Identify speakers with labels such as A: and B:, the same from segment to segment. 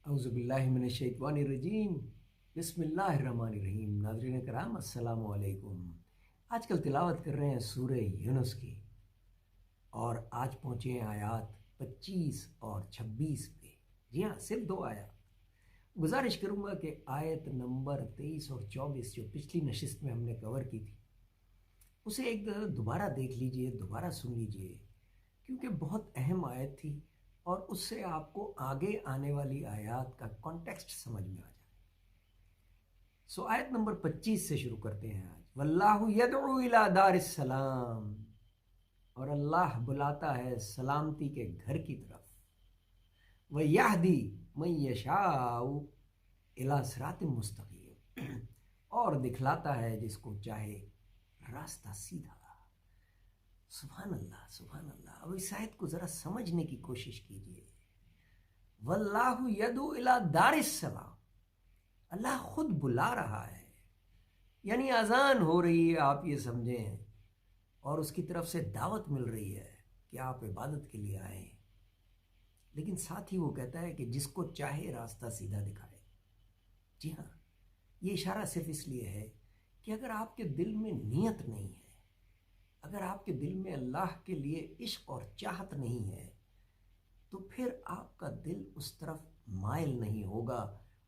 A: اعوذ باللہ من الشیطان الرجیم بسم اللہ الرحمن الرحیم۔ ناظرین کرام السلام علیکم۔ آج کل تلاوت کر رہے ہیں سورہ یونس کی، اور آج پہنچے ہیں آیات 25 اور 26 پہ۔ جی ہاں، صرف 2 آیات۔ گزارش کروں گا کہ آیت نمبر 23 اور 24 جو پچھلی نشست میں ہم نے کور کی تھی، اسے ایک دوبارہ دیکھ لیجئے، دوبارہ سن لیجئے، کیونکہ بہت اہم آیت تھی اور اس سے آپ کو آگے آنے والی آیات کا کانٹیکسٹ سمجھ میں آ جائے۔ آیت نمبر 25 سے شروع کرتے ہیں آج۔ واللہ یدعو الی دار السلام، اور اللہ بلاتا ہے سلامتی کے گھر کی طرف۔ وَيَهْدِي مَن يَشَاءُ إِلَى صِرَاطٍ مُسْتَقِيمٍ، اور دکھلاتا ہے جس کو چاہے راستہ سیدھا۔ سبحان اللہ، سبحان اللہ۔ اب اس آیت کو ذرا سمجھنے کی کوشش کیجئے۔ واللہ یدعو الی دار السلام، اللہ خود بلا رہا ہے، یعنی اذان ہو رہی ہے، آپ یہ سمجھیں، اور اس کی طرف سے دعوت مل رہی ہے کہ آپ عبادت کے لیے آئیں، لیکن ساتھ ہی وہ کہتا ہے کہ جس کو چاہے راستہ سیدھا دکھائے۔ جی ہاں، یہ اشارہ صرف اس لیے ہے کہ اگر آپ کے دل میں نیت نہیں ہے، اگر آپ کے دل میں اللہ کے لیے عشق اور چاہت نہیں ہے، تو پھر آپ کا دل اس طرف مائل نہیں ہوگا،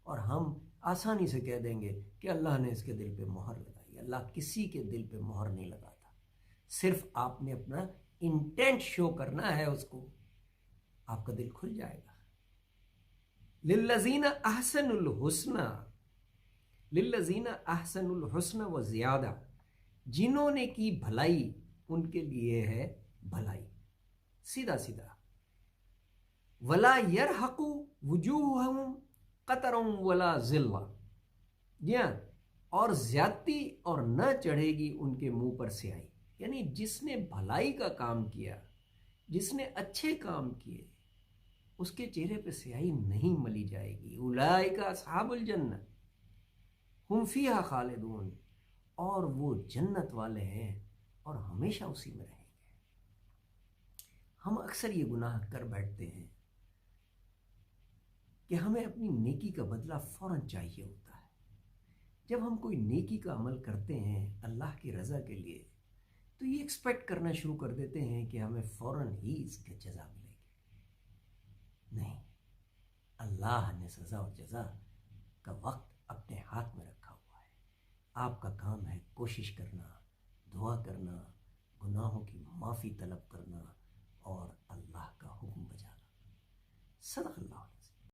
A: اور ہم آسانی سے کہہ دیں گے کہ اللہ نے اس کے دل پہ مہر لگائی۔ اللہ کسی کے دل پہ مہر نہیں لگاتا، صرف آپ نے اپنا انٹینٹ شو کرنا ہے اس کو، آپ کا دل کھل جائے گا۔ للذین احسنوا الحسنی، للذین احسنوا الحسنی وزیادہ، جنہوں نے کی بھلائی ان کے لیے ہے بھلائی، سیدھا سیدھا۔ ولا یرحق وجوہہم قطر ولا ذلہ، جی ہاں، اور زیادتی اور نہ چڑھے گی ان کے منہ پر سیاہی، یعنی جس نے بھلائی کا کام کیا، جس نے اچھے کام کیے، اس کے چہرے پہ سیاہی نہیں ملی جائے گی۔ اولئک اصحاب الجنہ ہم فیہا خالدون، اور وہ جنت والے ہیں اور ہمیشہ اسی میں رہیں گے۔ ہم اکثر یہ گناہ کر بیٹھتے ہیں کہ ہمیں اپنی نیکی کا بدلہ فوراً چاہیے ہوتا ہے۔ جب ہم کوئی نیکی کا عمل کرتے ہیں اللہ کی رضا کے لیے، تو یہ ایکسپیکٹ کرنا شروع کر دیتے ہیں کہ ہمیں فوراً ہی اس کی جزا ملے گی۔ نہیں، اللہ نے سزا اور جزا کا وقت اپنے ہاتھ میں رکھا ہوا ہے۔ آپ کا کام ہے کوشش کرنا، دعا کرنا، گناہوں کی معافی طلب کرنا اور اللہ کا حکم بجانا۔ صدق اللہ۔